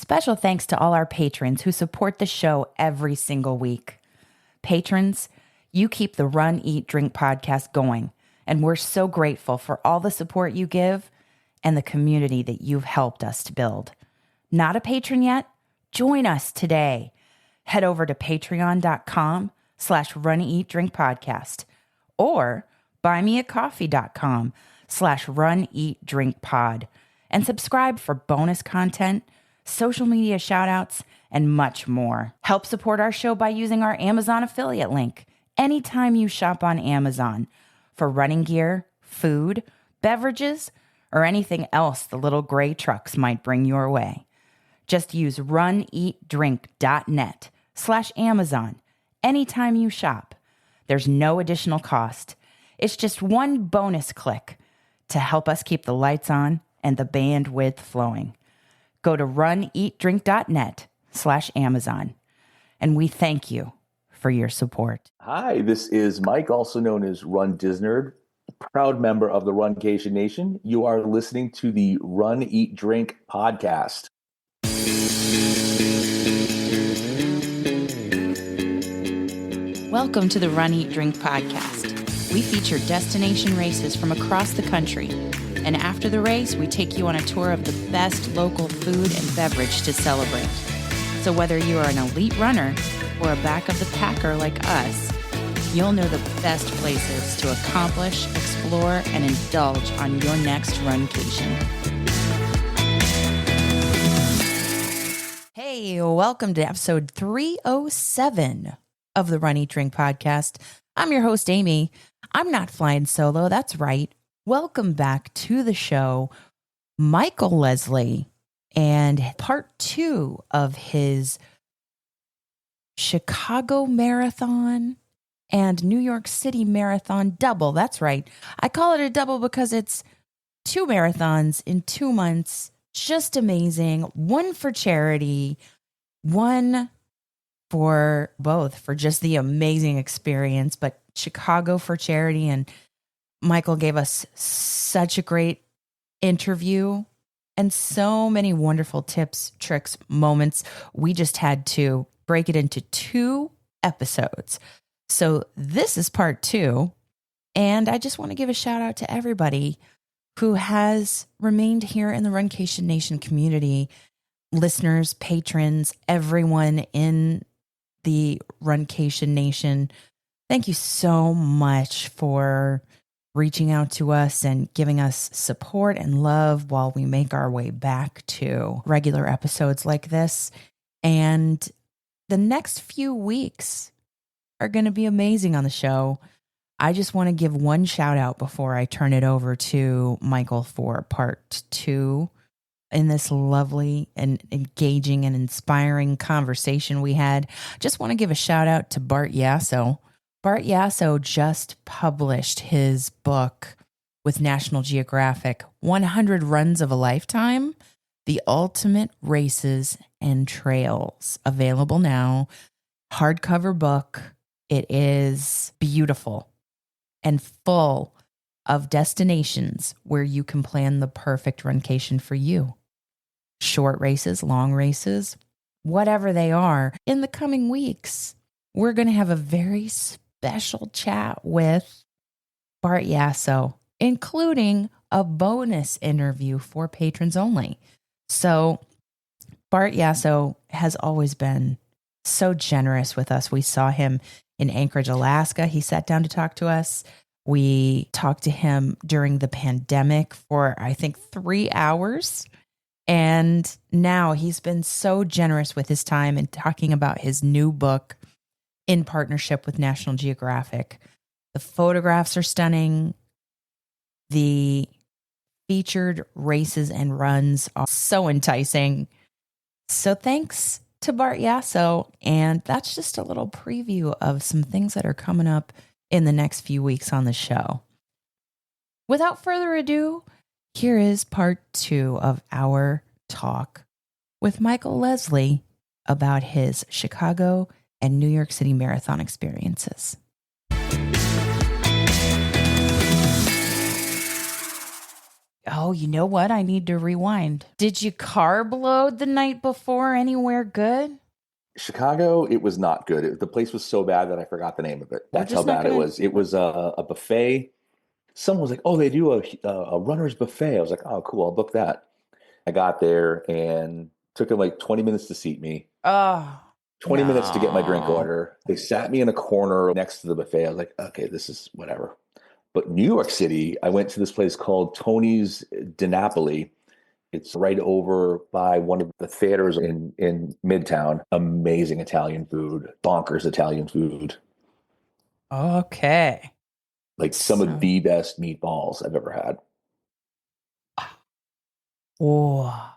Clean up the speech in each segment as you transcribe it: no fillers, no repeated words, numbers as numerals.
Special thanks to all our patrons who support the show every single week. Patrons, you keep the Run, Eat, Drink podcast going, and we're so grateful for all the support you give and the community that you've helped us to build. Not a patron yet? Join us today. Head over to patreon.com/runeatdrinkpodcast or buymeacoffee.com/runeatdrinkpod and subscribe for bonus content, social media shoutouts, and much more. Help support our show by using our Amazon affiliate link anytime you shop on Amazon for running gear, food, beverages, or anything else the little gray trucks might bring your way. Just use runeatdrink.net/Amazon anytime you shop. There's no additional cost. It's just one bonus click to help us keep the lights on and the bandwidth flowing. Go to runeatdrink.net/Amazon. And we thank you for your support. Hi, this is Mike, also known as Run Disnerd, proud member of the Runcation Nation. You are listening to the Run, Eat, Drink podcast. Welcome to the Run, Eat, Drink podcast. We feature destination races from across the country. And after the race, we take you on a tour of the best local food and beverage to celebrate. So whether you are an elite runner or a back of the packer like us, you'll know the best places to accomplish, explore, and indulge on your next runcation. Hey, welcome to episode 307 of the Run, Eat, Drink podcast. I'm your host, Amy. I'm not flying solo, that's right. Welcome back to the show, Michael Leslie, and part 2 of his Chicago Marathon and New York City Marathon double. That's right. I call it a double because it's 2 marathons in 2 months. Just amazing. One for charity, one for both, for just the amazing experience, but Chicago for charity. And Michael gave us such a great interview and so many wonderful tips, tricks, moments. We just had to break it into 2 episodes. So this is part 2. And I just want to give a shout out to everybody who has remained here in the Runcation Nation community, listeners, patrons, everyone in the Runcation Nation. Thank you so much for reaching out to us and giving us support and love while we make our way back to regular episodes like this. And the next few weeks are going to be amazing on the show. I just want to give one shout out before I turn it over to Michael for part 2 in this lovely and engaging and inspiring conversation we had. Just want to give a shout out to Bart Yasso. Bart Yasso just published his book with National Geographic, 100 Runs of a Lifetime, The Ultimate Races and Trails. Available now. Hardcover book. It is beautiful and full of destinations where you can plan the perfect runcation for you. Short races, long races, whatever they are. In the coming weeks, we're going to have a very special chat with Bart Yasso, including a bonus interview for patrons only. So Bart Yasso has always been so generous with us. We saw him in Anchorage, Alaska. He sat down to talk to us. We talked to him during the pandemic for, I think, 3 hours. And now he's been so generous with his time and talking about his new book in partnership with National Geographic. The photographs are stunning. The featured races and runs are so enticing. So thanks to Bart Yasso. And that's just a little preview of some things that are coming up in the next few weeks on the show. Without further ado, here is part 2 of our talk with Michael Leslie about his Chicago and New York City Marathon experiences. Oh, you know what? I need to rewind. Did you carb load the night before anywhere good? Chicago, it was not good. The place was so bad that I forgot the name of it. We're That's how just not bad it gonna. was. It was a buffet. Someone was like, "Oh, they do a runner's buffet." I was like, "Oh, cool. I'll book that." I got there and took them like 20 minutes to seat me, Oh 20 minutes to get my drink no. order. They sat me in a corner next to the buffet. I was like, "Okay, this is whatever." But New York City, I went to this place called Tony's de Napoli. It's right over by one of the theaters in Midtown. Amazing Italian food, bonkers Italian food, Okay. like some of So, the best meatballs I've ever had. oh.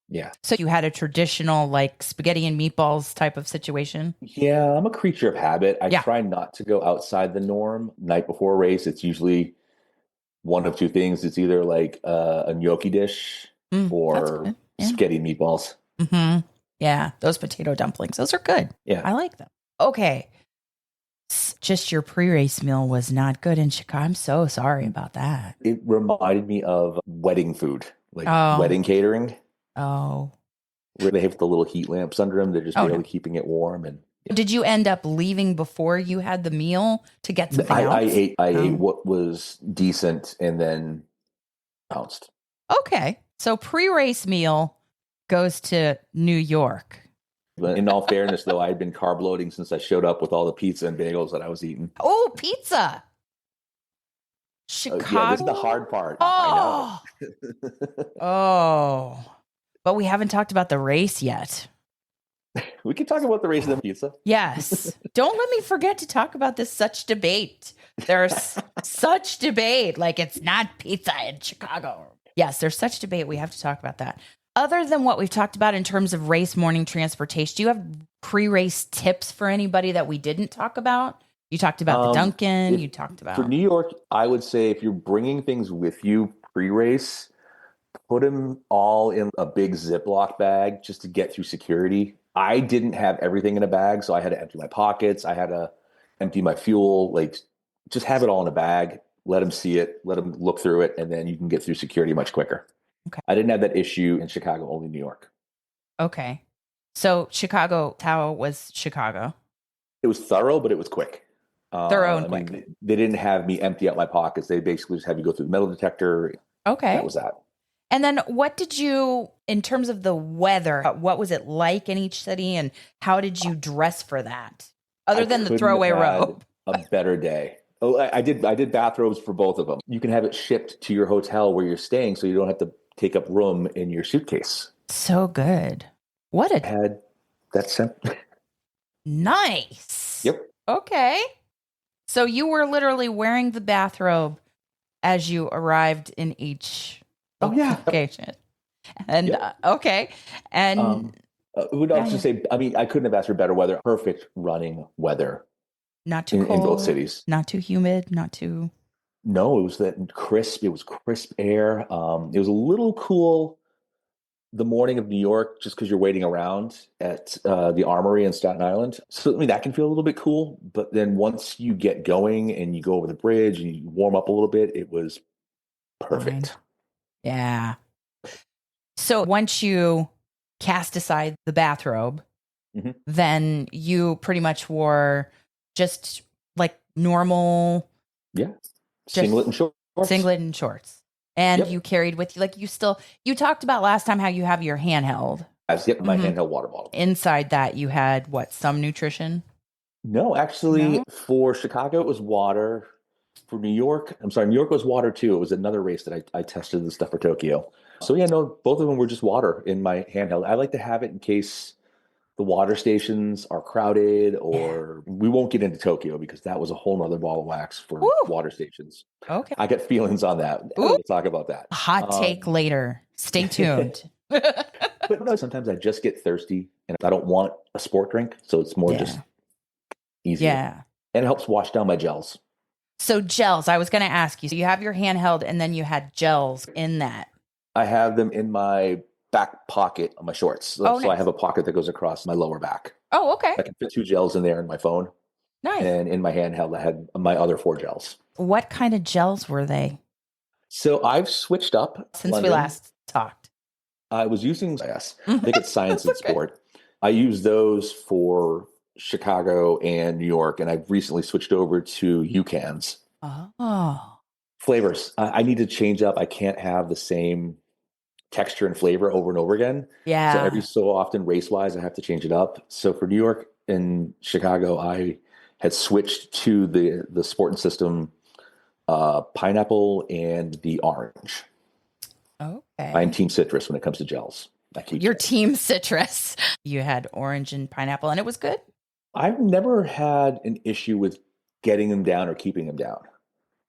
Yeah. So you had a traditional like spaghetti and meatballs type of situation? Yeah, I'm a creature of habit. I Yeah. try not to go outside the norm. Night before a race, it's usually one of two things. It's either like a gnocchi dish That's or good. Yeah. spaghetti and meatballs. Mm-hmm. Yeah. Those potato dumplings, those are good. Yeah. I like them. Okay. Just your pre-race meal was not good in Chicago. I'm so sorry about that. It reminded me of wedding food, like Oh, wedding catering, oh, where they have the little heat lamps under them. They're just oh no. barely keeping it warm. And Did you end up leaving before you had the meal to get something I else? ate Oh. what was decent and then bounced. Okay. So pre-race meal goes to New York. But in all fairness, though, I had been carb loading since I showed up with all the pizza and bagels that I was eating. Oh, pizza. Yeah, this is the Chicago. hard part. Oh. I know. Oh. But we haven't talked about the race yet. We can talk about the race of the pizza. Yes. Don't let me forget to talk about this such debate. There's such debate. Like it's not pizza in Chicago. Yes, there's such debate. We have to talk about that. Other than what we've talked about in terms of race morning transportation, do you have pre-race tips for anybody that we didn't talk about? You talked about the Dunkin'. You talked For about. New York, I would say if you're bringing things with you pre-race, put them all in a big Ziploc bag just to get through security. I didn't have everything in a bag, so I had to empty my pockets. I had to empty my fuel, like just have it all in a bag, let them see it, let them look through it, and then you can get through security much quicker. Okay. I didn't have that issue in Chicago, only New York. Okay. So Chicago, how was Chicago? It was thorough, but it was quick. Thorough and I quick. mean, they didn't have me empty out my pockets. They basically just have you go through the metal detector. Okay. That was that. And then what did you, in terms of the weather, what was it like in each city and how did you dress for that? Other than the throwaway robe. A better day. Oh, I did bathrobes for both of them. You can have it shipped to your hotel where you're staying so you don't have to take up room in your suitcase. So good. What a Had that simple. nice. Yep. Okay. So you were literally wearing the bathrobe as you arrived in each location. And okay. And would also say, I mean, I couldn't have asked for better weather. Perfect running weather. Not too cold. In both cities. Not too humid. Not too. No, it was that crisp. It was crisp air. It was a little cool the morning of New York, just because you're waiting around at the Armory in Staten Island. So I mean, that can feel a little bit cool. But then once you get going and you go over the bridge and you warm up a little bit, it was perfect. Fine. Yeah. So once you cast aside the bathrobe, then you pretty much wore just like normal. Yeah. Singlet and shorts. Singlet and shorts. And you carried with you, like you talked about last time how you have your handheld. My handheld water bottle. Inside that you had some nutrition? No, actually for Chicago, it was water. For New York, New York was water too. It was another race that I tested the stuff for Tokyo. So yeah, no, both of them were just water in my handheld. I like to have it in case the water stations are crowded or we won't get into Tokyo because that was a whole nother ball of wax for water stations. Okay. I get feelings on that. We'll talk about that. Hot take later. Stay tuned. But no, sometimes I just get thirsty and I don't want a sport drink. So it's more just easier. Yeah. And it helps wash down my gels. So gels, I was going to ask you. So you have your handheld and then you had gels in that. I have them in my back pocket of my shorts. So I have a pocket that goes across my lower back. Oh, okay. I can fit 2 gels in there in my phone. Nice. And in my handheld, I had my other 4 gels. What kind of gels were they? So I've switched up Since we London. last talked. I was using, yes, I think it's Science and Okay. Sport. I use those for Chicago and New York, and I've recently switched over to UCANs. Oh. Flavors. I need to change up. I can't have the same texture and flavor over and over again. So every Yeah. so often, race wise, I have to change it up. So for New York and Chicago, I had switched to the Sport System pineapple and the orange. I'm Okay. team citrus when it comes to gels. I keep Your team citrus. You had orange and pineapple, and it was good. I've never had an issue with getting them down or keeping them down.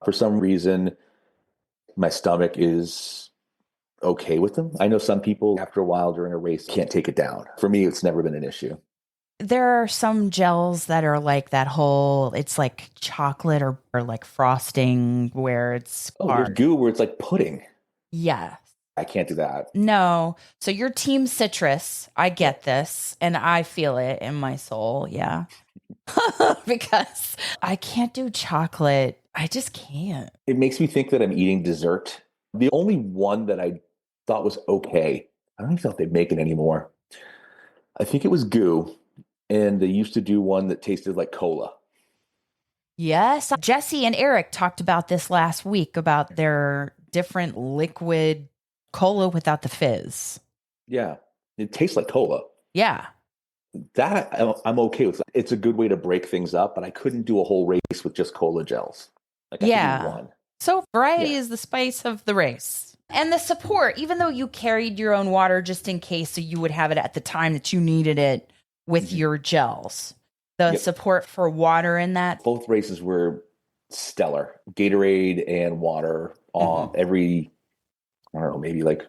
For some reason, my stomach is okay with them. I know some people, after a while during a race, can't take it down. For me, it's never been an issue. There are some gels that are like that whole, it's like chocolate or like frosting where it's Oh, there's hard. goo where it's like pudding. Yeah. I can't do that. No. So your team citrus, I get this and I feel it in my soul. Yeah. Because I can't do chocolate. I just can't. It makes me think that I'm eating dessert. The only one that I thought was okay, I don't even know if they make it anymore. I think it was goo, and they used to do one that tasted like cola. Yes. Jesse and Eric talked about this last week about their different liquid cola without the fizz. Yeah, it tastes like cola. Yeah. That I'm okay with. It's a good way to break things up, but I couldn't do a whole race with just cola gels. Like I could do one. So variety is the spice of the race. And the support, even though you carried your own water just in case so you would have it at the time that you needed it with your gels. The support for water in that. Both races were stellar. Gatorade and water on every, I don't know, maybe like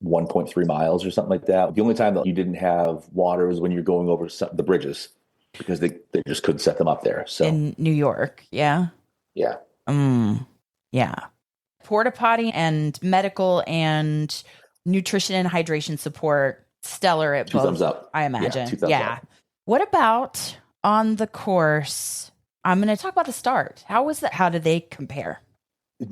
1.3 miles or something like that. The only time that you didn't have water was when you're going over the bridges because they just couldn't set them up there. So in New York. Yeah. Yeah. Yeah. Porta potty and medical and nutrition and hydration support, stellar at Two both. thumbs up. I imagine. Yeah, 2 thumbs up. What about on the course? I'm going to talk about the start. How was that? How did they compare?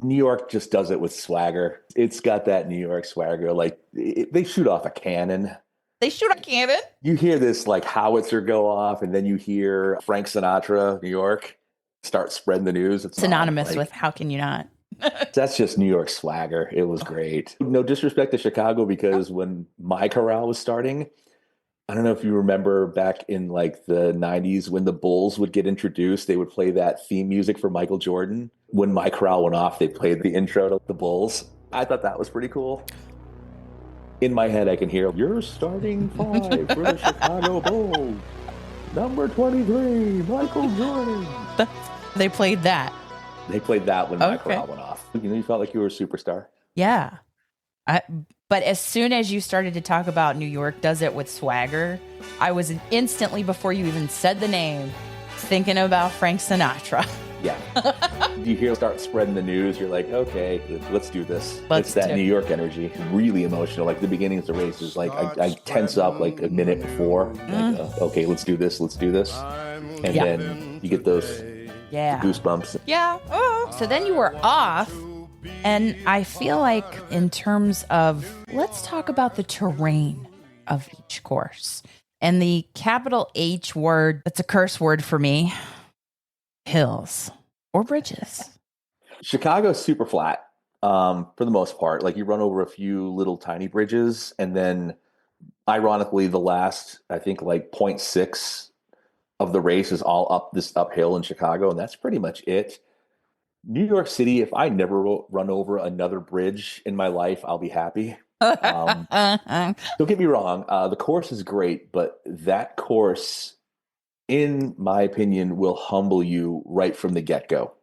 New York just does it with swagger. It's got that New York swagger. Like they shoot off a cannon. They shoot a cannon? You hear this like howitzer go off, and then you hear Frank Sinatra, New York, start spreading the news. It's synonymous with how can you not? That's just New York swagger. It was great. No disrespect to Chicago, because when my corral was starting, I don't know if you remember back in like the 90s when the Bulls would get introduced, they would play that theme music for Michael Jordan. When my corral went off, they played the intro to the Bulls. I thought that was pretty cool. In my head, I can hear, "You're starting 5 for the Chicago Bulls. Number 23, Michael Jordan." They played that. They played that when my corral went off. You felt like you were a superstar. Yeah. But as soon as you started to talk about New York does it with swagger, I was instantly, before you even said the name, thinking about Frank Sinatra. Yeah. You hear start spreading the news, you're like, okay, let's do this. It's that New York energy. Really emotional. Like the beginning of the race is like, I tense up like a minute before. Like, okay, let's do this. And then you get those goosebumps. Yeah. Oh. So then you were off. And I feel like in terms of, let's talk about the terrain of each course. And the capital H word, that's a curse word for me. Hills or bridges. Chicago's super flat for the most part. Like you run over a few little tiny bridges, and then ironically, the last, I think like 0.6 of the race is all up this uphill in Chicago, and that's pretty much it. New York City, if I never run over another bridge in my life, I'll be happy. Don't get me wrong. The course is great, but that course, in my opinion, will humble you right from the get-go.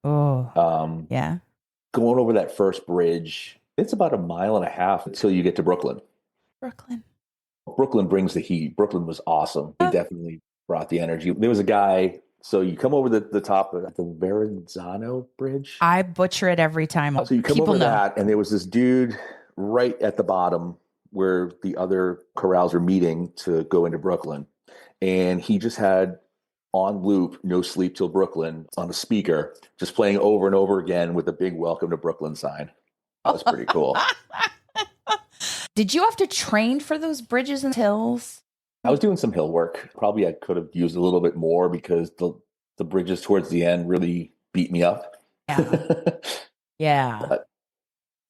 Yeah. Going over that first bridge, it's about 1.5 miles until you get to Brooklyn. Brooklyn brings the heat. Brooklyn was awesome. They definitely brought the energy. There was a guy, so you come over the top of the Verrazano Bridge. I butcher it every time. So you come over that, and there was this dude right at the bottom where the other corrals are meeting to go into Brooklyn. And he just had on loop "No Sleep Till Brooklyn" on a speaker, just playing over and over again with a big "Welcome to Brooklyn" sign. That was pretty cool. Did you have to train for those bridges and hills? I was doing some hill work. Probably I could have used a little bit more because the bridges towards the end really beat me up. Yeah. Yeah. But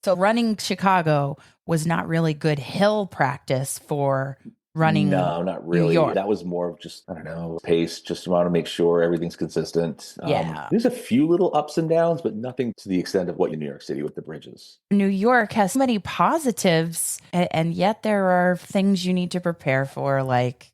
So running Chicago was not really good hill practice for running no, not New really. York. That was more of just, I don't know, pace, just want to make sure everything's consistent. Yeah. There's a few little ups and downs, but nothing to the extent of what in New York City with the bridges. New York has so many positives, and yet there are things you need to prepare for, like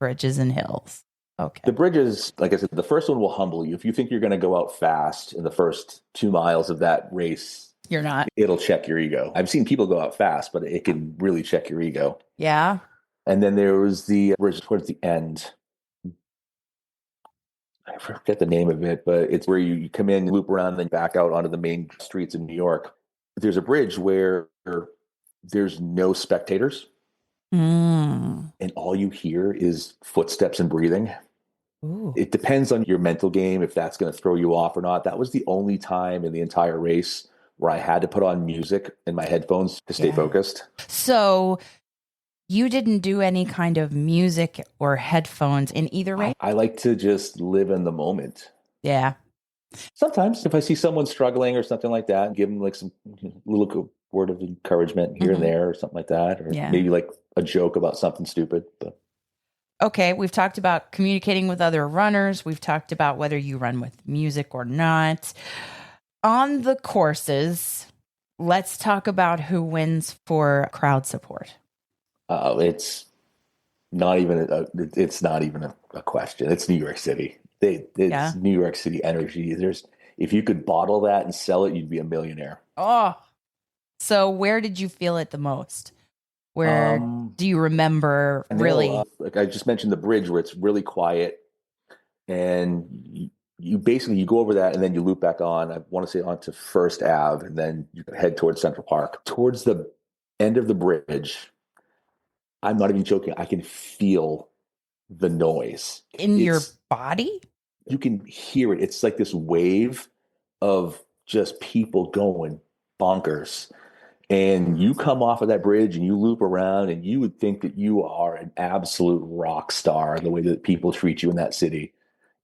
bridges and hills. Okay. The bridges, like I said, the first one will humble you. If you think you're going to go out fast in the first 2 miles of that race, You're not. it'll check your ego. I've seen people go out fast, but it can really check your ego. Yeah. And then there was the bridge towards the end. I forget the name of it, but it's where you come in, loop around, and then back out onto the main streets in New York. There's a bridge where there's no spectators, and all you hear is footsteps and breathing. Ooh. It depends on your mental game if that's going to throw you off or not. That was the only time in the entire race where I had to put on music in my headphones to stay focused. So you didn't do any kind of music or headphones in either race? I like to just live in the moment. Yeah. Sometimes if I see someone struggling or something like that, give them like some little word of encouragement here and there or something like that. Or maybe like a joke about something stupid. But okay, we've talked about communicating with other runners. We've talked about whether you run with music or not. On the courses, let's talk about who wins for crowd support. It's not even a question. It's New York City. It's New York City energy. If you could bottle that and sell it, you'd be a millionaire. Oh, so where did you feel it the most? Where do you remember really? Like I just mentioned the bridge where it's really quiet and you basically go over that and then you loop back on, I want to say onto First Ave, and then you head towards Central Park. Towards the end of the bridge, I'm not even joking, I can feel the noise. In your body? You can hear it. It's like this wave of just people going bonkers. And you come off of that bridge and you loop around and you would think that you are an absolute rock star the way that people treat you in that city.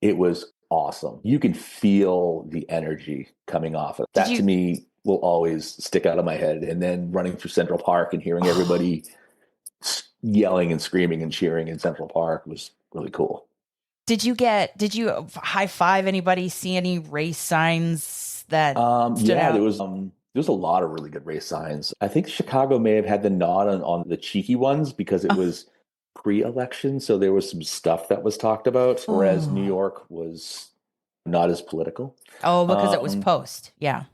It was awesome. You can feel the energy coming off of that. To me will always stick out of my head. And then running through Central Park and hearing everybody yelling and screaming and cheering in Central Park was really cool. Did you high five anybody, see any race signs that stood out? There's a lot of really good race signs. I think Chicago may have had the nod on the cheeky ones because it was pre-election. So there was some stuff that was talked about, whereas New York was not as political. Oh, because it was post. Yeah.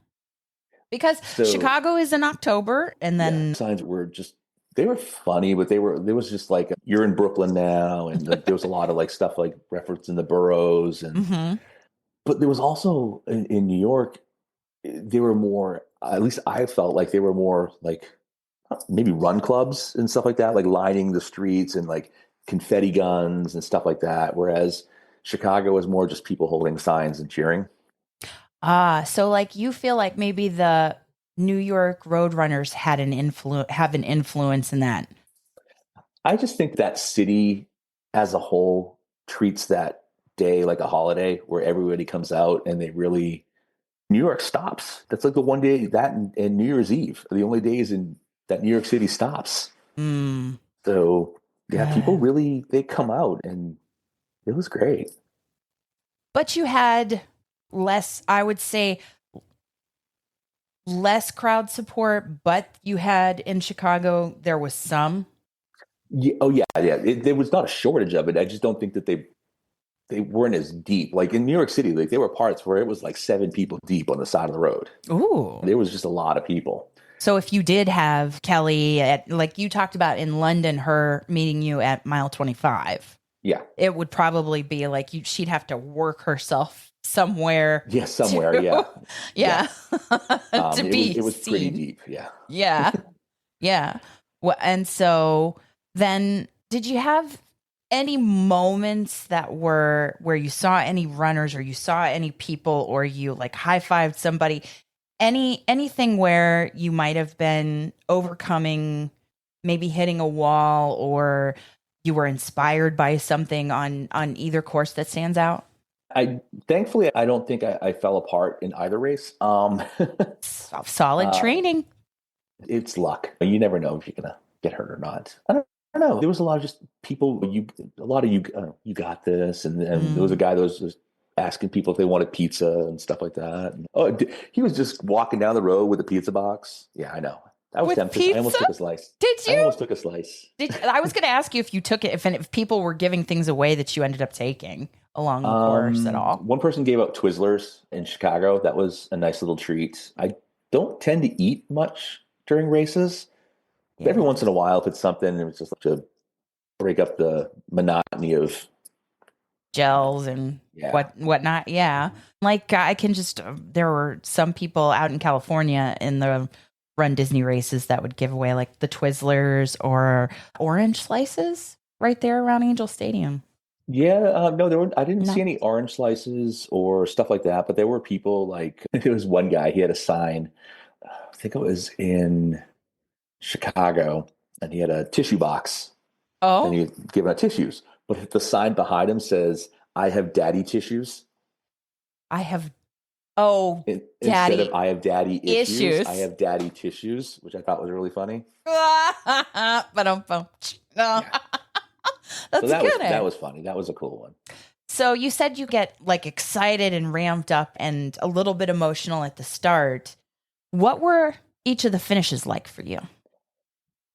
Because Chicago is in October and then signs were they were funny, but there was just like, you're in Brooklyn now. And like, there was a lot of like stuff like referencing the boroughs. And, but there was also in New York, they were more, at least I felt like they were more like maybe run clubs and stuff like that, like lining the streets and like confetti guns and stuff like that. Whereas Chicago was more just people holding signs and cheering. So like you feel like maybe the New York Roadrunners have an influence in that. I just think that city as a whole treats that day like a holiday where everybody comes out and they really, New York stops. That's like the one day that and New Year's Eve are the only days that New York City stops. So yeah, people really, they come out and it was great. But you had less, I would say, less crowd support, but you had in Chicago, there was some. Yeah, there was not a shortage of it. I just don't think that they weren't as deep. Like in New York City, like there were parts where it was like 7 people deep on the side of the road. Ooh. There was just a lot of people. So if you did have Kelly like you talked about in London, her meeting you at mile 25. Yeah. It would probably be like she'd have to work herself somewhere. Yeah, somewhere. Yeah. It was seen. Pretty deep. Yeah. Yeah. Yeah. Well, and so then did you have any moments that were where you saw any runners or you saw any people or you like high-fived somebody anything where you might have been overcoming, maybe hitting a wall, or you were inspired by something on either course that stands out? Thankfully I don't think I fell apart in either race. Solid training. It's luck. You never know if you're gonna get hurt or not. I don't know. There was a lot of just people. You got this, and there was a guy that was just asking people if they wanted pizza and stuff like that. And, he was just walking down the road with a pizza box. Yeah, I know. I was tempted. Pizza? I almost took a slice. Did you? I almost took a slice. I was going to ask you if you took it, if people were giving things away that you ended up taking along the course at all. One person gave out Twizzlers in Chicago. That was a nice little treat. I don't tend to eat much during races. Yeah. Every once in a while, if it's something, it's just like to break up the monotony of gels and whatnot. Yeah. Like I can just, there were some people out in California in the Run Disney races that would give away like the Twizzlers or orange slices right there around Angel Stadium. Yeah, no, I didn't see any orange slices or stuff like that, but there were people like, there was one guy, he had a sign, I think it was in Chicago, and he had a tissue box. Oh. And he was giving out tissues. But the sign behind him says, I have daddy tissues. Instead of I have daddy issues, I have daddy tissues, which I thought was really funny. Yeah. That was funny. That was a cool one. So you said you get like excited and ramped up and a little bit emotional at the start. What were each of the finishes like for you?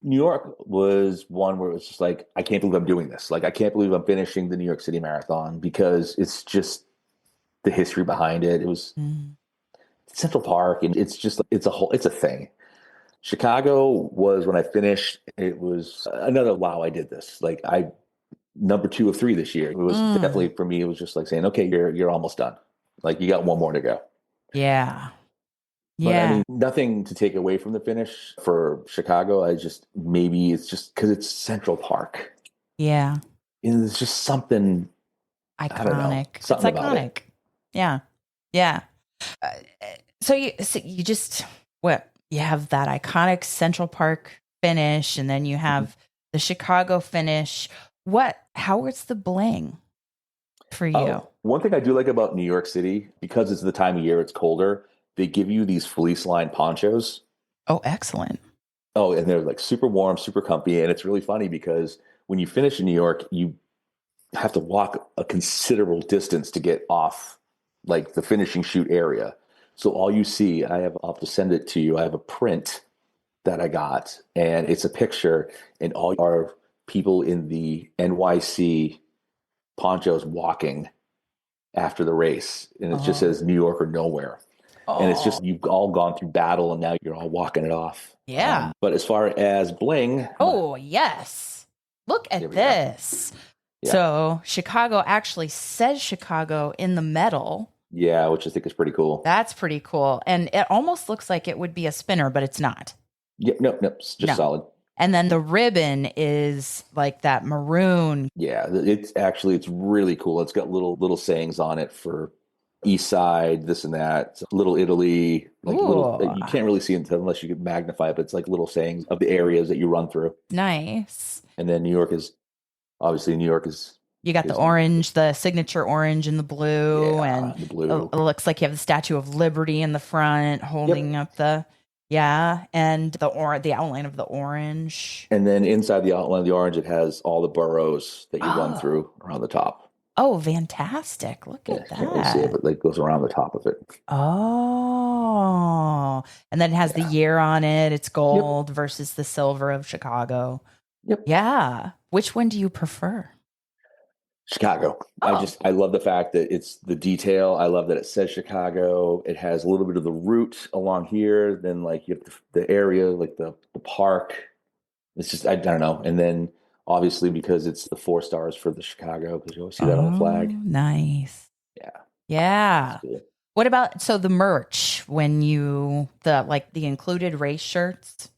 New York was one where it was just like, I can't believe I'm doing this. Like, I can't believe I'm finishing the New York City Marathon, because it's just the history behind it. It was Central Park, and it's a thing. Chicago was when I finished, it was another, wow, I did this. Like, number 2 of 3 this year. It was definitely, for me, it was just like saying, okay, you're almost done. Like, you got one more to go. Yeah. But I mean, nothing to take away from the finish for Chicago. Maybe it's just because it's Central Park. Yeah. And it's just something iconic. I don't know, it's iconic. Yeah. Yeah. So you have that iconic Central Park finish, and then you have the Chicago finish. How was the bling for you? One thing I do like about New York City, because it's the time of year, it's colder, they give you these fleece-lined ponchos. Oh, excellent. Oh, and they're like super warm, super comfy. And it's really funny because when you finish in New York, you have to walk a considerable distance to get off like the finishing chute area. So all you see, I'll have to send it to you. I have a print that I got, and it's a picture, and all are people in the NYC ponchos walking after the race. And it just says New York or nowhere. And it's just, you've all gone through battle, and now you're all walking it off. Yeah. But as far as bling. Oh, yes. Look at this. Yeah. So Chicago actually says Chicago in the medal. Yeah, which I think is pretty cool. That's pretty cool. And it almost looks like it would be a spinner, but it's not. Yeah, no, it's just solid. And then the ribbon is like that maroon. Yeah, it's really cool. It's got little sayings on it for East Side, this and that. Little Italy, you can't really see it unless you can magnify it, but it's like little sayings of the areas that you run through. Nice. And then New York is you got the orange, the signature orange and the blue, and the blue. It looks like you have the Statue of Liberty in the front holding up and the outline of the orange. And then inside the outline of the orange, it has all the boroughs that you run through around the top. Oh, fantastic. Look at that. Can't really see it, but it goes around the top of it. Oh. And then it has the year on it. It's gold versus the silver of Chicago. Yep. Yeah. Which one do you prefer? Chicago. I love the fact that it's the detail. I love that it says Chicago. It has a little bit of the route along here. Then like you have the area, like the park. It's just, I don't know. And then obviously because it's the 4 stars for the Chicago, because you always see that on the flag. Nice. Yeah. Yeah. Cool. What about, the merch when the included race shirts?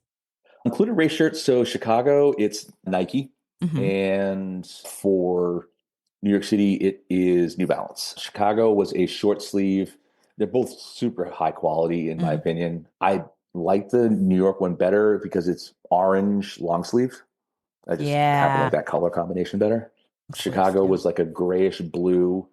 Included race shirts. So Chicago, it's Nike. Mm-hmm. And for New York City, it is New Balance. Chicago was a short sleeve They're both super high quality, in my opinion. I like the New York one better because it's orange long sleeve. I just happen to Yeah. like that color combination better. Sleeves Chicago too. was like a grayish blue,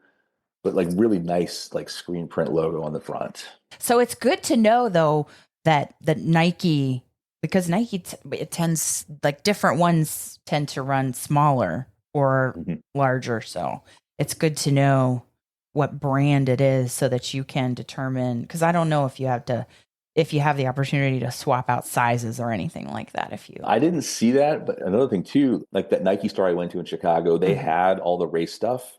but like really nice, like screen print logo on the front. So it's good to know though that Nike, because Nike it tends, like different ones tend to run smaller or Mhm. larger. So it's good to know what brand it is so that you can determine, because I don't know if you have the opportunity to swap out sizes or anything like that. If you I didn't see that, but another thing too, like that Nike store I went to in Chicago, they had all the race stuff,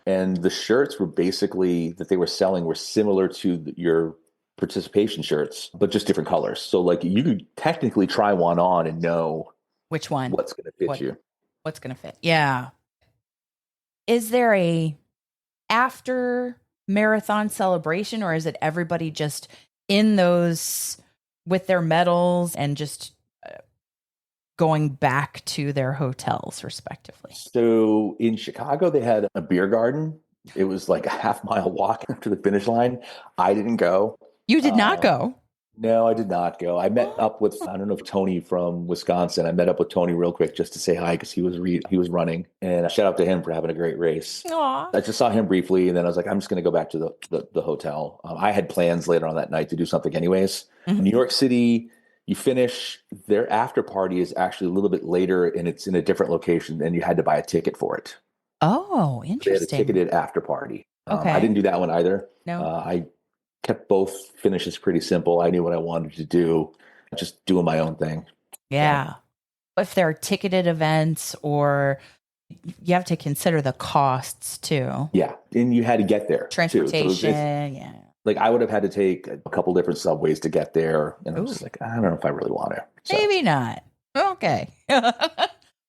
and the shirts were basically that they were selling were similar to your participation shirts, but just different colors. So like you could technically try one on and know which one, what's going to fit what you. what's gonna fit? Yeah. Is there a after marathon celebration, or is it everybody just in those with their medals and just going back to their hotels respectively? So in Chicago, they had a beer garden. It was like a half-mile walk after the finish line. I didn't go. You did not Um, go. no, I did not go. I met up with, I don't know if Tony from Wisconsin. I met up with Tony real quick just to say hi because he was running, and I shout out to him for having a great race. Aw. I just saw him briefly, and then I was like, I'm just going to go back to the hotel. I had plans later on that night to do something anyways. Mhm. New York City, you finish, their after party is actually a little bit later, and it's in a different location, and you had to buy a ticket for it. Oh, They had a interesting. ticketed after party. I Okay. didn't do that one either. No. I kept both finishes pretty simple. I knew what I wanted to do, just doing my own thing. So, Yeah. If there are ticketed events, or you have to consider the costs too. yeah, and you had to get there too. So Transportation. Yeah. like I would have had to take a couple different subways to get there, and I'm Ooh. just like, I don't know if I really want to. So, Maybe not. Okay.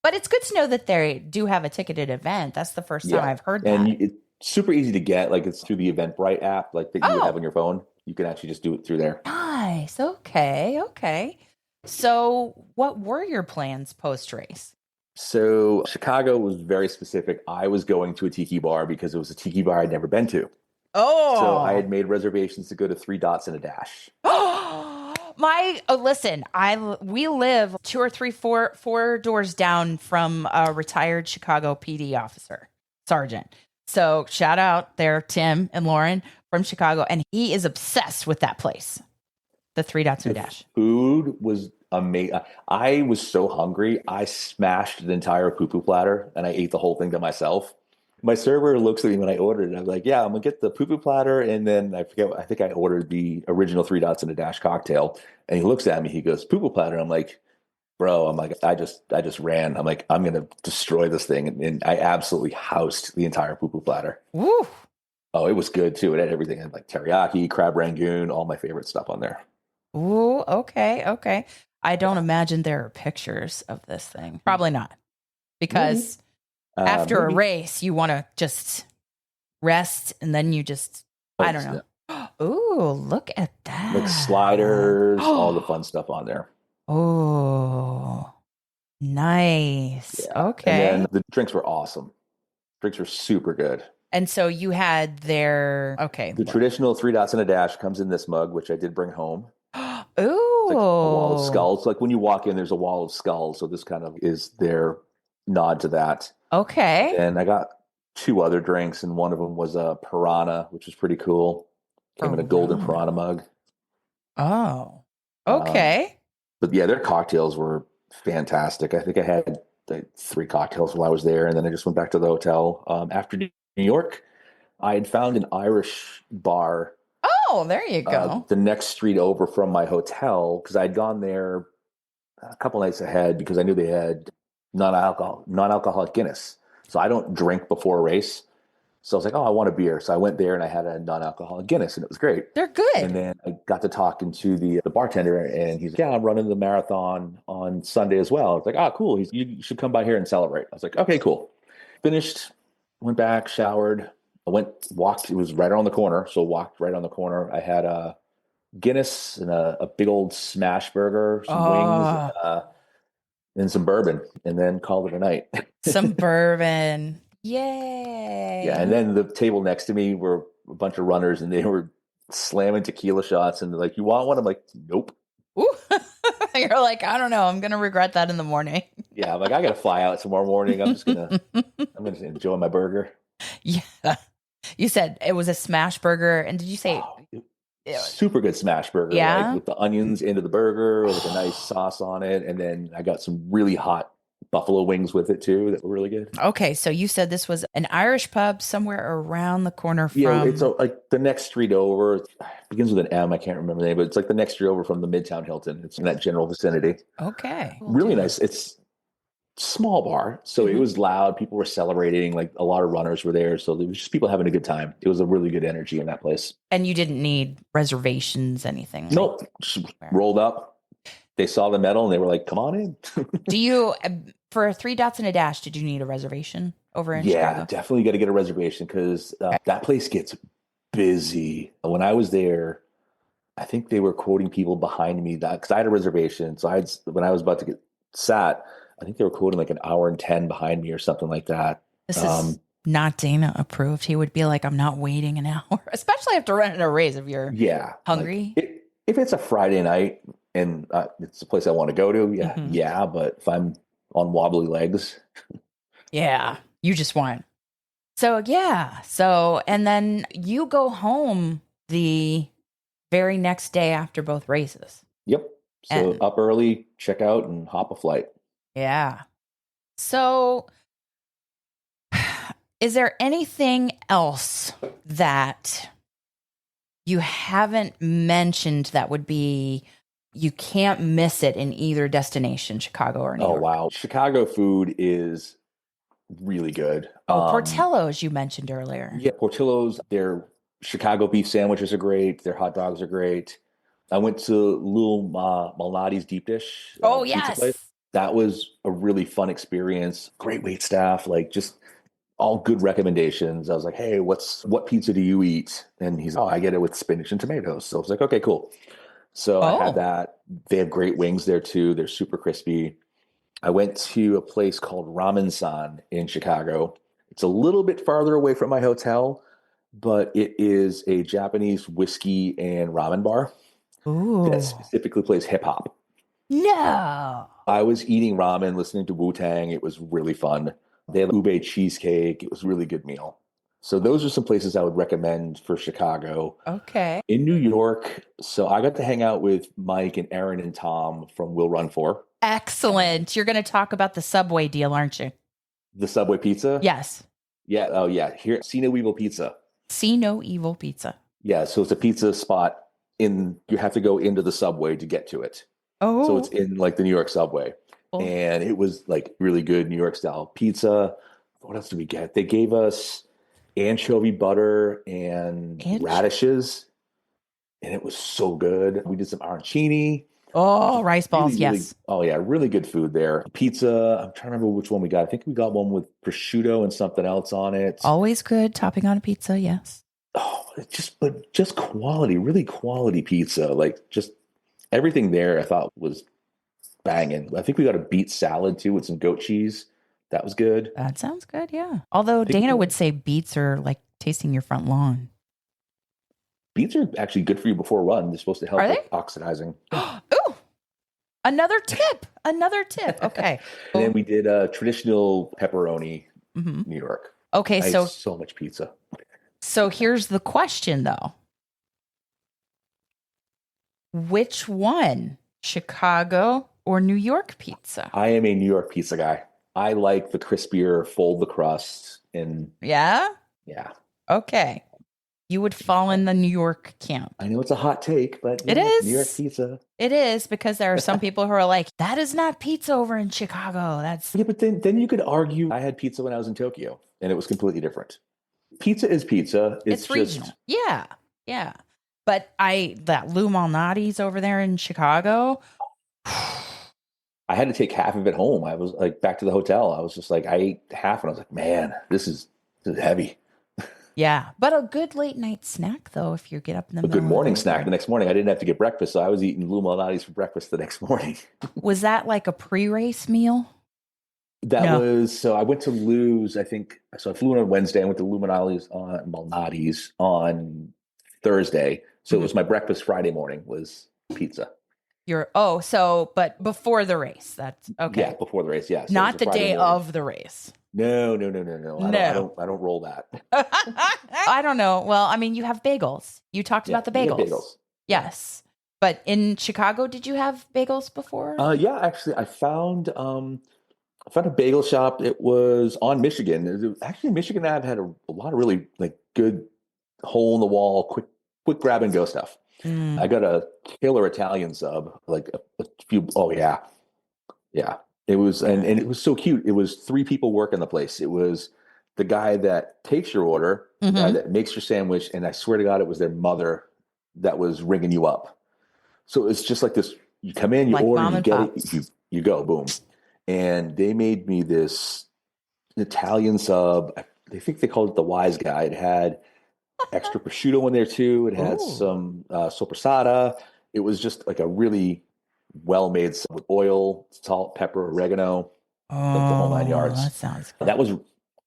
But it's good to know that they do have a ticketed event. That's the first time yeah, I've heard and that. it's super easy to get. Like it's through the Eventbrite app, like that you would have Oh, on your phone. You can actually just do it through there. nice. Okay. Okay. So, what were your plans post race? So Chicago was very specific. I was going to a tiki bar because it was a tiki bar I'd never been to. So I had Oh. made reservations to go to Three Dots and a Dash. Listen, we live two or three, four doors down from a retired Chicago PD officer, sergeant. So shout out there, Tim and Lauren from Chicago, and he is obsessed with that place, the Three Dots and a The Dash. food was amazing. I was so hungry. I smashed the entire poo-poo platter and I ate the whole thing to myself. My server looks at me when I ordered it. I'm like, yeah, I'm gonna get the poo-poo platter. And then I forget, I think I ordered the original Three Dots and a Dash cocktail. And he looks at me, he goes, poo-poo platter. I'm like, bro, I'm like, I just ran. I'm like, I'm gonna destroy this thing. And I absolutely housed the entire poo-poo platter. Woo. Oh, it was good too. It had everything. It had like teriyaki, crab rangoon, all my favorite stuff on there. Ooh, okay, okay. I don't imagine there are pictures of this thing. Probably not, Maybe. because after a Maybe. race, you want to just rest, and then you just, Oh, I don't know. Ooh, look at that. like sliders, all the fun stuff on there. Oh, nice. Yeah. And then Okay. the drinks were awesome. Drinks were super good. And so you had their, okay. The traditional Three Dots and a Dash comes in this mug, which I did bring home. It's like a wall of Ooh. skulls. Like when you walk in, there's a wall of skulls. So this kind of is their nod to that. Okay. And I got two other drinks, and one of them was a piranha, which was pretty cool. Came in a golden Piranha. piranha mug. Oh, Um, okay. but yeah, their cocktails were fantastic. I think I had like three cocktails while I was there, and then I just went back to the hotel. After New York, I had found an Irish bar Oh, there you go. the next street over from my hotel because I'd gone there a couple nights ahead because I knew they had non-alcoholic Guinness. So I don't drink before a race. So I was like, oh, I want a beer. So I went there and I had a non-alcoholic Guinness, and it was great. They're good. And then I got to talking to the bartender, and he's like, yeah, I'm running the marathon on Sunday as well. I was like, oh, cool. You should come by here and celebrate. I was like, okay, cool. Finished, went back, showered. Walked. It was right around the corner. So walked right on the corner. I had a Guinness and a big old smash burger, some wings, Oh, and some bourbon, and then called it a night. some bourbon. Yeah, Yay. and then the table next to me were a bunch of runners, and they were slamming tequila shots, and they're like, "You want one?" I'm like, "Nope." Ooh. You're like, I don't know. I'm going to regret that in the morning. Yeah, I'm like, I got to fly out tomorrow morning. I'm gonna enjoy my burger. Yeah. You said it was a smash burger. And did you say, Oh, super good smash burger, like yeah? with the onions into the burger with like a nice sauce on it, and then I got some really hot buffalo wings with it too that were really good. Okay. So you said this was an Irish pub somewhere around the corner Yeah, it's from. like the next street over. It begins with an M. I can't remember the name, but it's like the next street over from the Midtown Hilton. It's in that general vicinity. Okay. Really nice. It's small bar, so it was loud. People were celebrating. Like a lot of runners were there, so there was just people having a good time. It was a really good energy in that place. And you didn't need reservations, anything? Nope, just rolled up. They saw the medal and they were like, "Come on in." Do you, for 3 Dots and a Dash, did you need a reservation over in Chicago? Definitely got to get a reservation because that place gets busy. When I was there, I think they were quoting people behind me that because I had a reservation. So when I was about to get sat, I think they were quoting like an hour and 10 behind me or something like that. This is not Dana approved. He would be like, I'm not waiting an hour, especially after running a race if you're hungry. Like if it's a Friday night and it's a place I want to go to, but if I'm on wobbly legs. Yeah, you just want. So, and then you go home the very next day after both races. Yep. So up early, check out and hop a flight. Yeah. So is there anything else that you haven't mentioned that would be, you can't miss it in either destination, Chicago or New York? Oh, wow. Chicago food is really good. Portillo's you mentioned earlier. Yeah, Portillo's, their Chicago beef sandwiches are great. Their hot dogs are great. I went to Lou Malnati's deep dish. Yes. Place. That was a really fun experience. Great wait staff, like just all good recommendations. I was like, hey, what pizza do you eat? And he's, I get it with spinach and tomatoes. So I was like, okay, cool. So I had that. They have great wings there too. They're super crispy. I went to a place called Ramen-san in Chicago. It's a little bit farther away from my hotel, but it is a Japanese whiskey and ramen bar that specifically plays hip hop. No. I was eating ramen, listening to Wu-Tang. It was really fun. They had ube cheesecake. It was a really good meal. So those are some places I would recommend for Chicago. Okay. In New York, so I got to hang out with Mike and Aaron and Tom from Will Run For. Excellent. You're going to talk about the Subway deal, aren't you? The Subway pizza? Yes. Yeah. Oh, yeah. Here, See No Evil Pizza. See No Evil Pizza. Yeah. So it's a pizza spot you have to go into the subway to get to it. Oh. So it's in like the New York subway. Oh. And it was like really good New York style pizza. What else did we get? They gave us anchovy butter and radishes. And it was so good. We did some arancini. Oh, rice balls, yes. Really good food there. Pizza, I'm trying to remember which one we got. I think we got one with prosciutto and something else on it. Always good topping on a pizza, yes. Oh, just quality, really quality pizza. Like just everything there I thought was banging. I think we got a beet salad too with some goat cheese. That was good. That sounds good, yeah. Although Dana would say beets are like tasting your front lawn. Beets are actually good for you before a run. They're supposed to help with oxidizing. Ooh, another tip. Okay. And then we did a traditional pepperoni New York. Okay, so much pizza. So here's the question though. Which one? Chicago or New York pizza? I am a New York pizza guy. I like the crispier, fold the crust, and yeah. Okay. You would fall in the New York camp. I know it's a hot take, but it is New York pizza. It is because there are some people who are like, that is not pizza over in Chicago. That's but then you could argue. I had pizza when I was in Tokyo, and it was completely different. Pizza is pizza. It's regional. Yeah. But that Lou Malnati's over there in Chicago. I had to take half of it home. I was like back to the hotel. I was just like, I ate half and I was like, man, this is heavy. Yeah. But a good late night snack though, if you get up in the middle. A good morning snack the next morning. I didn't have to get breakfast. So I was eating Lou Malnati's for breakfast the next morning. Was that like a pre-race meal? So I went to Lou's, I think. So I flew in on Wednesday. I went to Lou Malnati's on Thursday. So it was my breakfast Friday morning was pizza. But before the race, that's okay. Yeah, before the race. Yeah, so not the day of the race. No. I don't roll that. I don't know. Well, I mean, you have bagels. You talked about the bagels. Yes. But in Chicago, did you have bagels before? Yeah, actually, I found a bagel shop. It was on Michigan. Actually, Michigan Ave had a lot of really like good hole in the wall, quick grab and go stuff. I got a killer Italian sub, like a few. Oh yeah, yeah. It was and it was so cute. It was 3 people working the place. It was the guy that takes your order, the guy that makes your sandwich, and I swear to God, it was their mother that was ringing you up. So it's just like this. You come in, you like order, you get it, you go, boom. And they made me this Italian sub. I think they called it the Wise Guy. It had extra prosciutto in there too. It had some soppressata. It was just like a really well-made sub with oil, salt, pepper, oregano, like the whole 9 yards. That sounds good. That was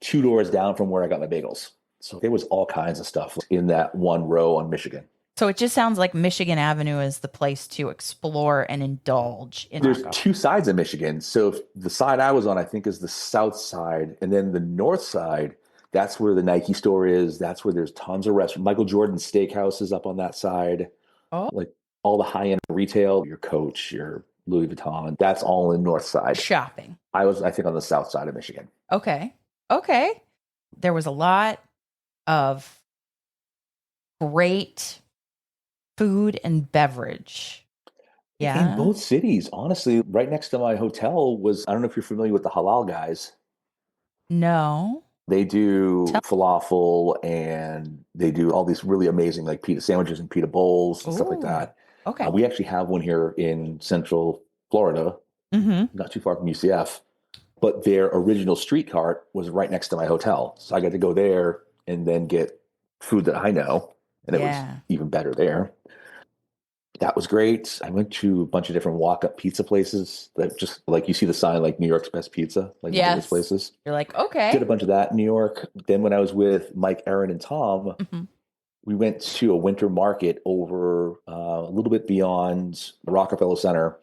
2 doors down from where I got my bagels. So there was all kinds of stuff in that one row on Michigan. So it just sounds like Michigan Avenue is the place to explore and indulge in. There's 2 sides of Michigan. So the side I was on, I think, is the south side. And then the north side, that's where the Nike store is. That's where there's tons of restaurants. Michael Jordan's Steakhouse is up on that side. Oh. Like all the high-end retail, your Coach, your Louis Vuitton, that's all in north side. Shopping. I was, I think, on the south side of Michigan. Okay. There was a lot of great food and beverage. Yeah. In both cities, honestly, right next to my hotel was, I don't know if you're familiar with the Halal guys. No. They do falafel and they do all these really amazing like pita sandwiches and pita bowls and stuff like that. Okay. We actually have one here in Central Florida, not too far from UCF, but their original street cart was right next to my hotel. So I got to go there and then get food that I know. And it was even better there. That was great. I went to a bunch of different walk-up pizza places that just like you see the sign like New York's best pizza, like those places. You're like, okay. Did a bunch of that in New York. Then when I was with Mike, Aaron, and Tom, we went to a winter market over a little bit beyond the Rockefeller Center.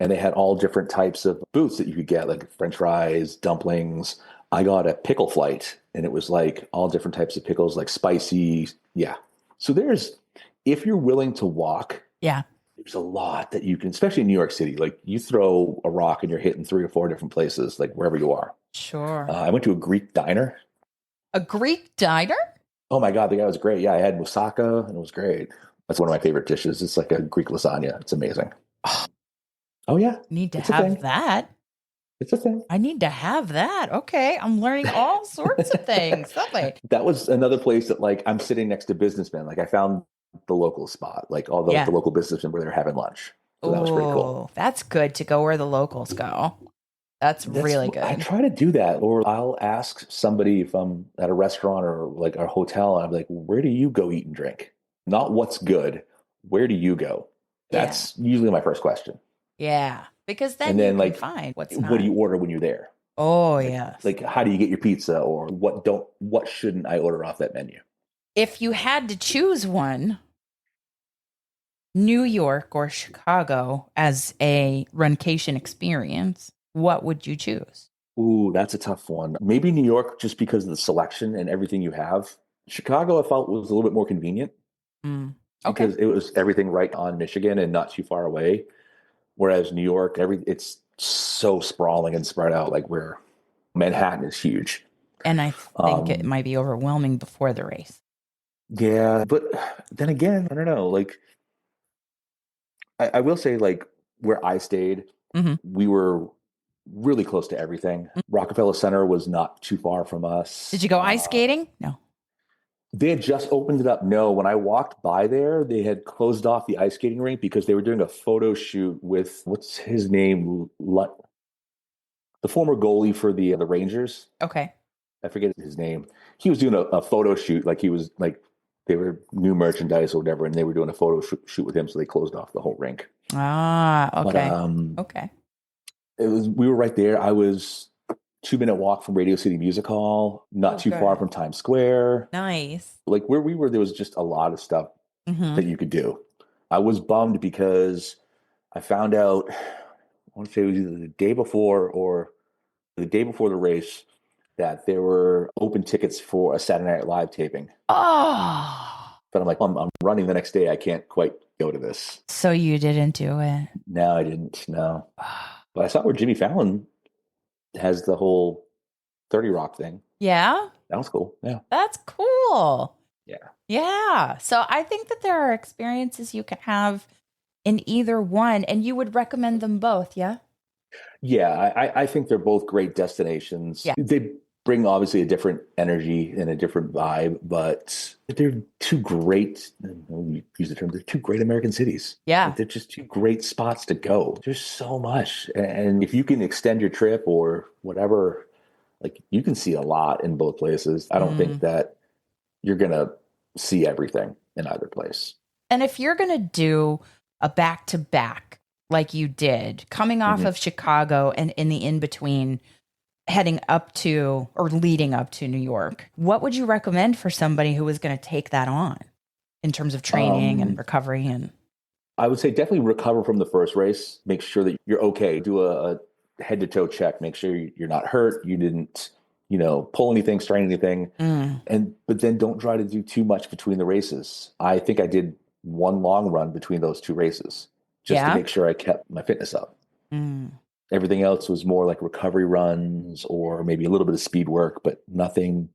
And they had all different types of booths that you could get, like French fries, dumplings. I got a pickle flight, and it was like all different types of pickles, like spicy. Yeah. So if you're willing to walk, there's a lot that you can, especially in New York City. Like you throw a rock and you're hitting 3 or 4 different places, like wherever you are. Sure. I went to a Greek diner. A Greek diner? Oh my God, the guy was great. Yeah, I had moussaka and it was great. That's one of my favorite dishes. It's like a Greek lasagna. It's amazing. Oh yeah. Need to have that. It's a thing. I need to have that. Okay. I'm learning all sorts of things. Lovely. That was another place that like I'm sitting next to businessmen. Like I found the local spot, like all the local businessmen where they're having lunch. So that was pretty cool. That's good to go where the locals go. That's really good. I try to do that, or I'll ask somebody if I'm at a restaurant or like a hotel, and I'm like, where do you go eat and drink? Not what's good. Where do you go? That's usually my first question. Yeah. Because then you can find what's not. What do you order when you're there? Oh, yes. Like how do you get your pizza, or what shouldn't I order off that menu? If you had to choose one, New York or Chicago as a Runcation experience, what would you choose? Ooh, that's a tough one. Maybe New York just because of the selection and everything you have. Chicago I felt was a little bit more convenient because it was everything right on Michigan and not too far away. Whereas New York, it's so sprawling and spread out, like where Manhattan is huge. And I think it might be overwhelming before the race. Yeah, but then again, I don't know. Like, I will say, like, where I stayed, we were really close to everything. Rockefeller Center was not too far from us. Did you go ice skating? No. They had just opened it up. No, when I walked by there, they had closed off the ice skating rink because they were doing a photo shoot with, what's his name? The former goalie for the Rangers. Okay. I forget his name. He was doing a photo shoot. Like he was like, they were new merchandise or whatever, and they were doing a photo shoot with him. So they closed off the whole rink. Ah, okay. But, okay. We were right there. I was 2-minute walk from Radio City Music Hall, not too far from Times Square. Nice. Like where we were, there was just a lot of stuff that you could do. I was bummed because I found out, I want to say it was either the day before or the day before the race, that there were open tickets for a Saturday Night Live taping. Oh. But I'm like, I'm running the next day. I can't quite go to this. So you didn't do it? No, I didn't. No. But I saw where Jimmy Fallon has the whole 30 Rock thing. Yeah? That was cool. Yeah. That's cool. Yeah. Yeah. So I think that there are experiences you can have in either one, and you would recommend them both, yeah? Yeah, I think they're both great destinations. Yeah. They bring obviously a different energy and a different vibe, but they're two great, we use the term, they're two great American cities. Yeah. Like, they're just two great spots to go. There's so much. And if you can extend your trip or whatever, like you can see a lot in both places. I don't think that you're going to see everything in either place. And if you're going to do a back-to-back like you did, coming off of Chicago and in the in-between, heading up to or leading up to New York, what would you recommend for somebody who was going to take that on in terms of training and recovery? And I would say definitely recover from the first race. Make sure that you're okay. Do a head-to-toe check. Make sure you're not hurt. You didn't, pull anything, strain anything. But then don't try to do too much between the races. I think I did one long run between those two races just to make sure I kept my fitness up. Everything else was more like recovery runs or maybe a little bit of speed work, but nothing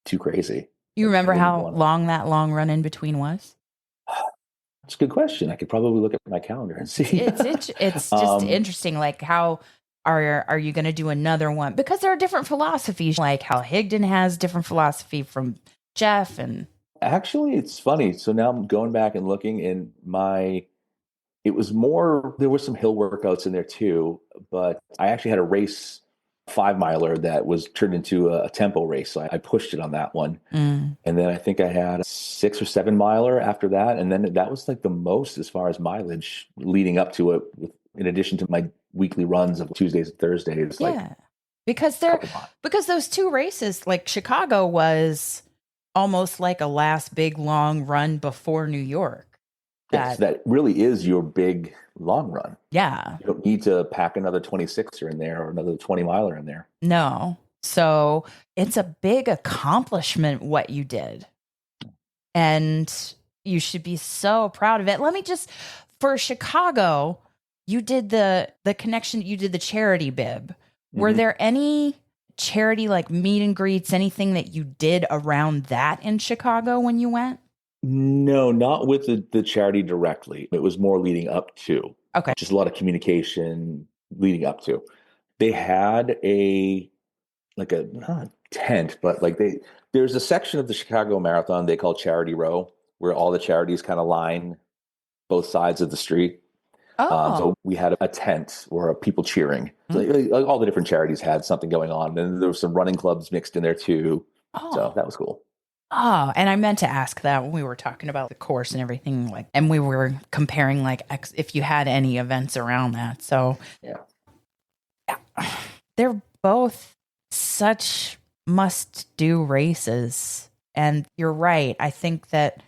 too crazy. You remember how long that long run in between was? It's a good question. I could probably look at my calendar and see. It's just interesting. Like, how are you going to do another one? Because there are different philosophies, like how Higdon has different philosophy from Jeff. And actually, it's funny. So now I'm going back and looking, and it was more, there were some hill workouts in there too, but I actually had a race 5-miler that was turned into a tempo race. So I pushed it on that one. And then I think I had a 6 or 7-miler after that. And then that was like the most as far as mileage leading up to it, in addition to my weekly runs of Tuesdays and Thursdays. Yeah. Because those two races, like Chicago was almost like a last big long run before New York. Yes, that really is your big long run. Yeah. You don't need to pack another 26er in there or another 20-miler in there. No. So it's a big accomplishment what you did. And you should be so proud of it. Let me just, for Chicago, you did the connection, you did the charity bib. Were there any charity like meet and greets, anything that you did around that in Chicago when you went? No, not with the charity directly. It was more leading up to. Okay. Just a lot of communication leading up to. They had not a tent, but there's a section of the Chicago Marathon they call Charity Row, where all the charities kind of line both sides of the street. So we had a tent or people cheering. So, all the different charities had something going on. And there were some running clubs mixed in there too. So that was cool. Oh, and I meant to ask that when we were talking about the course and everything, and we were comparing if you had any events around that. So yeah, they're both such must-do races. And you're right. I think that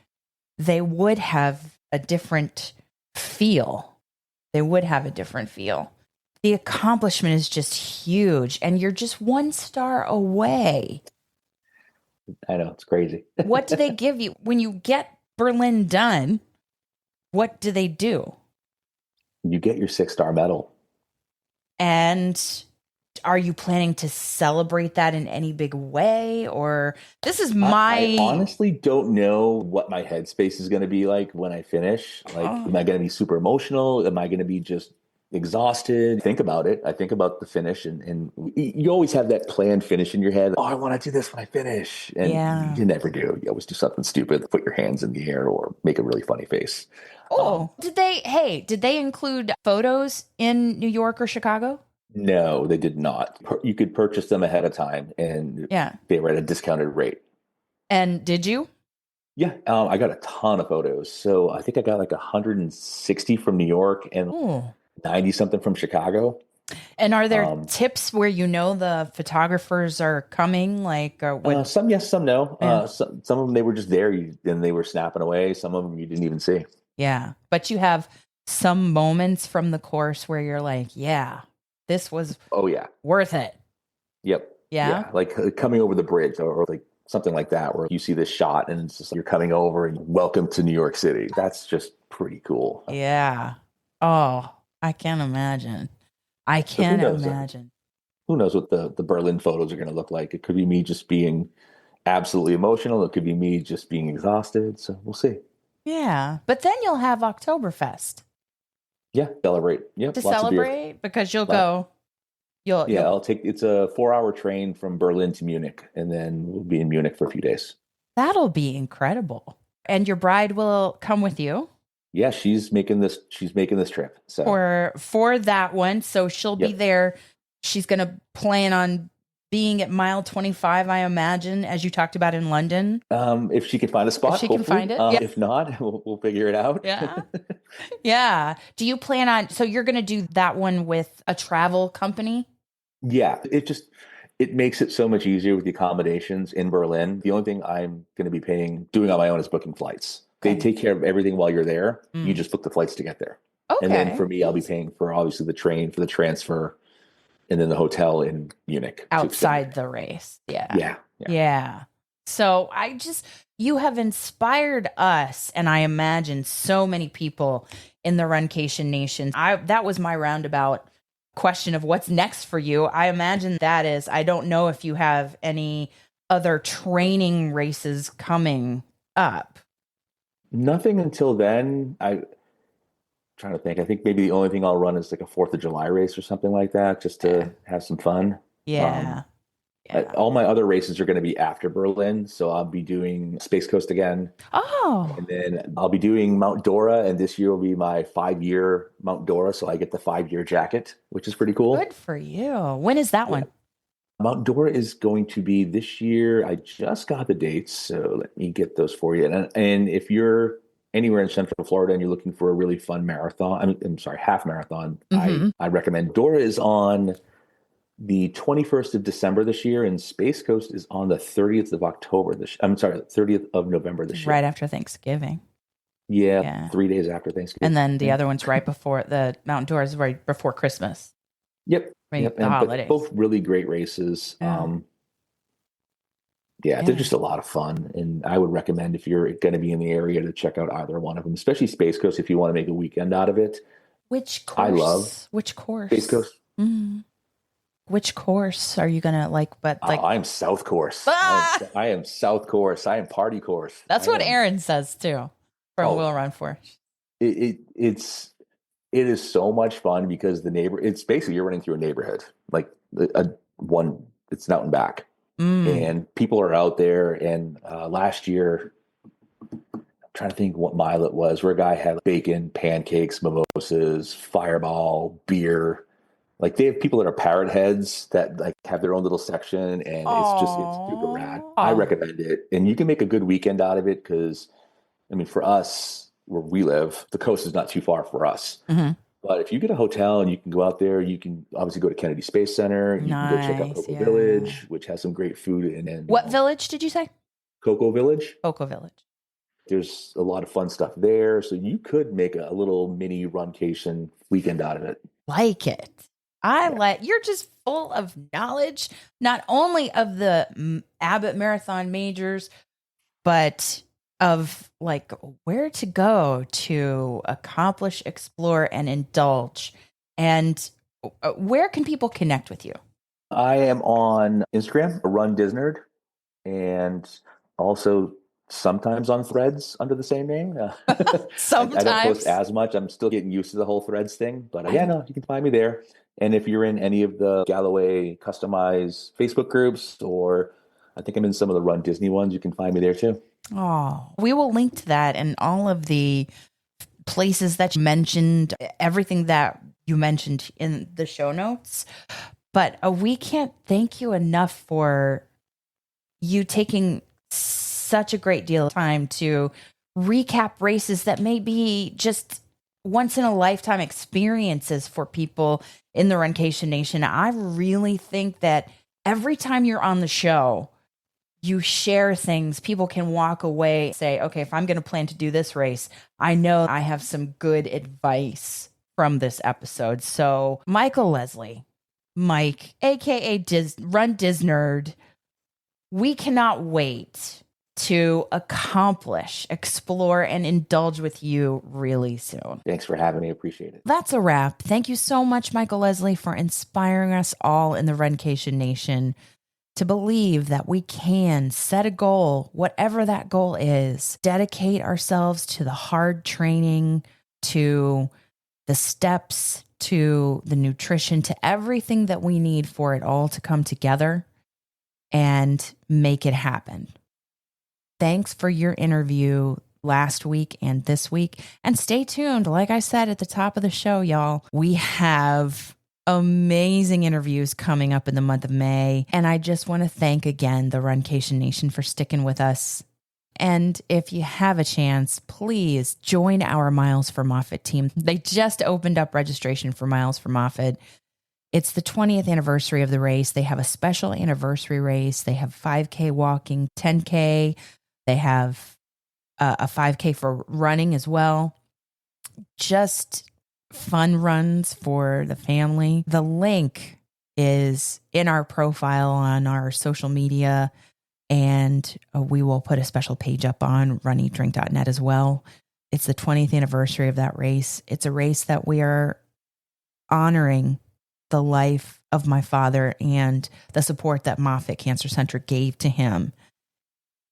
they would have a different feel. The accomplishment is just huge, and you're just 1 star away. I know, it's crazy. What do they give you when you get Berlin done? What do they do? You get your 6-star medal. And are you planning to celebrate that in any big way? Or this is I honestly don't know what my headspace is going to be like when I finish. Am I going to be super emotional? Am I going to be just exhausted? Think about it. I think about the finish, and you always have that planned finish in your head. Oh, I want to do this when I finish. And you never do. You always do something stupid, put your hands in the air or make a really funny face. Did they include photos in New York or Chicago? No, they did not. You could purchase them ahead of time, and they were at a discounted rate. And did you? Yeah, I got a ton of photos. So I think I got 160 from New York and 90 something from Chicago. And are there tips where the photographers are coming? Like, or what? Some yes, some no. Yeah. Some of them, they were just there and they were snapping away. Some of them you didn't even see. Yeah. But you have some moments from the course where you're like, yeah, this was Oh yeah. worth it. Yep. Yeah. Yeah. Like coming over the bridge or like something like that, where you see this shot and it's just like you're coming over and welcome to New York City. That's just pretty cool. Yeah. Oh, I can't imagine. I can't imagine. Who knows what the Berlin photos are going to look like? It could be me just being absolutely emotional. It could be me just being exhausted. So we'll see. Yeah. But then you'll have Oktoberfest. Yeah. Celebrate. Yep. To Lots celebrate of beer. because you'll go. It's a 4-hour train from Berlin to Munich, and then we'll be in Munich for a few days. That'll be incredible. And your bride will come with you. Yeah, she's making this trip. So for that one. So she'll be there. She's gonna plan on being at mile 25, I imagine, as you talked about in London. If she can find a spot, if she can find it. If not, we'll figure it out. Yeah. Yeah. Do you plan on, so you're gonna do that one with a travel company? Yeah. It makes it so much easier with the accommodations in Berlin. The only thing I'm going to be doing on my own is booking flights. They take care of everything while you're there. You just book the flights to get there. Okay. And then for me, I'll be paying for obviously the train for the transfer and then the hotel in Munich. Outside the race. Yeah. Yeah. So you have inspired us, and I imagine so many people in the Runcation Nation. That was my roundabout question of what's next for you. I imagine that is, I don't know if you have any other training races coming up. Nothing until then. I'm trying to think. I think maybe the only thing I'll run is like a 4th of July race or something like that, just to have some fun. Yeah. All my other races are going to be after Berlin. So I'll be doing Space Coast again. Oh. And then I'll be doing Mount Dora. And this year will be my 5-year Mount Dora. So I get the 5-year jacket, which is pretty cool. Good for you. When is that one? Mount Dora is going to be this year. I just got the dates. So let me get those for you. And if you're anywhere in Central Florida and you're looking for a really fun marathon, half marathon, I recommend Dora is on the 21st of December this year, and Space Coast is on the 30th of October 30th of November this year. Right after Thanksgiving. Yeah, 3 days after Thanksgiving. And then the other one's right before the Mount Dora is right before Christmas. Yep. Right, the holidays. Both really great races. They're just a lot of fun, and I would recommend if you're going to be in the area to check out either one of them, especially Space Coast if you want to make a weekend out of it. Which course? I love which course? Space Coast. Mm-hmm. Which course are you gonna like? I'm South Course. I am South Course. I am Party Course. That's what Aaron says too. From Will Run For. It is so much fun because it's basically you're running through a neighborhood, like it's an out and back, and people are out there. And last year, I'm trying to think what mile it was, where a guy had bacon, pancakes, mimosas, Fireball, beer. Like they have people that are parrot heads that like have their own little section, and it's super rad. I recommend it, and you can make a good weekend out of it because, for us where we live, the coast is not too far for us. Mm-hmm. But if you get a hotel and you can go out there, you can obviously go to Kennedy Space Center. You can go check out Cocoa Village, which has some great food. And what village did you say? Cocoa Village. Cocoa Village. There's a lot of fun stuff there, so you could make a little mini Runcation weekend out of it. Like it. You're just full of knowledge, not only of the Abbott Marathon Majors, but of like where to go to accomplish, explore, and indulge. And where can people connect with you? I am on Instagram, Run Disnerd, and also sometimes on Threads under the same name. Sometimes. I don't post as much. I'm still getting used to the whole Threads thing, but you can find me there. And if you're in any of the Galloway customized Facebook groups, or I think I'm in some of the Run Disney ones, you can find me there too. Oh, we will link to that and all of the places that you mentioned, everything that you mentioned in the show notes. But we can't thank you enough for you taking such a great deal of time to recap races that may be just once in a lifetime experiences for people in the Runcation Nation. I really think that every time you're on the show, you share things, people can walk away, say, okay, if I'm going to plan to do this race, I know I have some good advice from this episode. So Michael Leslie, Mike, aka Run Disnerd, we cannot wait to accomplish, explore, and indulge with you really soon. Thanks for having me. Appreciate it. That's a wrap. Thank you so much, Michael Leslie, for inspiring us all in the Runcation Nation to believe that we can set a goal, whatever that goal is, dedicate ourselves to the hard training, to the steps, to the nutrition, to everything that we need for it all to come together and make it happen. Thanks for your interview last week and this week. And stay tuned. Like I said at the top of the show, y'all, we have amazing interviews coming up in the month of May. And I just want to thank again the Runcation Nation for sticking with us. And if you have a chance, please join our Miles for Moffitt team. They just opened up registration for Miles for Moffitt. It's the 20th anniversary of the race. They have a special anniversary race. They have 5K walking, 10K. They have a 5K for running as well. Just fun runs for the family. The link is in our profile on our social media, and we will put a special page up on runeatdrink.net as well. It's the 20th anniversary of that race. It's a race that we are honoring the life of my father and the support that Moffitt Cancer Center gave to him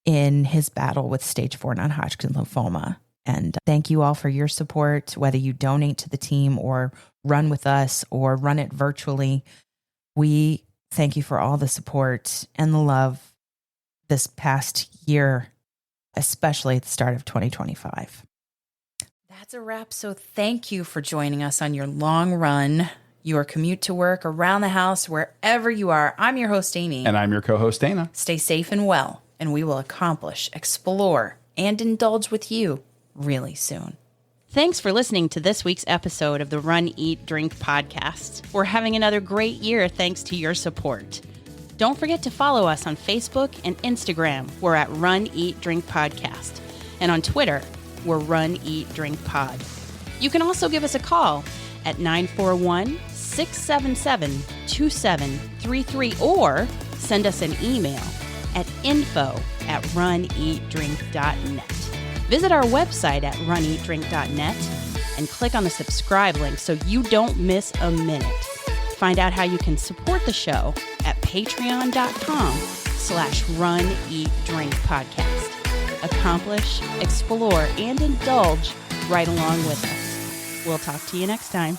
in his battle with stage 4 non-Hodgkin lymphoma. And thank you all for your support, whether you donate to the team or run with us or run it virtually. We thank you for all the support and the love this past year, especially at the start of 2025. That's a wrap. So thank you for joining us on your long run, your commute to work, around the house, wherever you are. I'm your host, Amy. And I'm your co-host, Dana. Stay safe and well, and we will accomplish, explore, and indulge with you really soon. Thanks for listening to this week's episode of the Run, Eat, Drink podcast. We're having another great year thanks to your support. Don't forget to follow us on Facebook and Instagram. We're at Run, Eat, Drink podcast. And on Twitter, we're Run, Eat, Drink pod. You can also give us a call at 941-677-2733 or send us an email at info@runeatdrink.net. Visit our website at runeatdrink.net and click on the subscribe link so you don't miss a minute. Find out how you can support the show at patreon.com/runeatdrinkpodcast. Accomplish, explore, and indulge right along with us. We'll talk to you next time.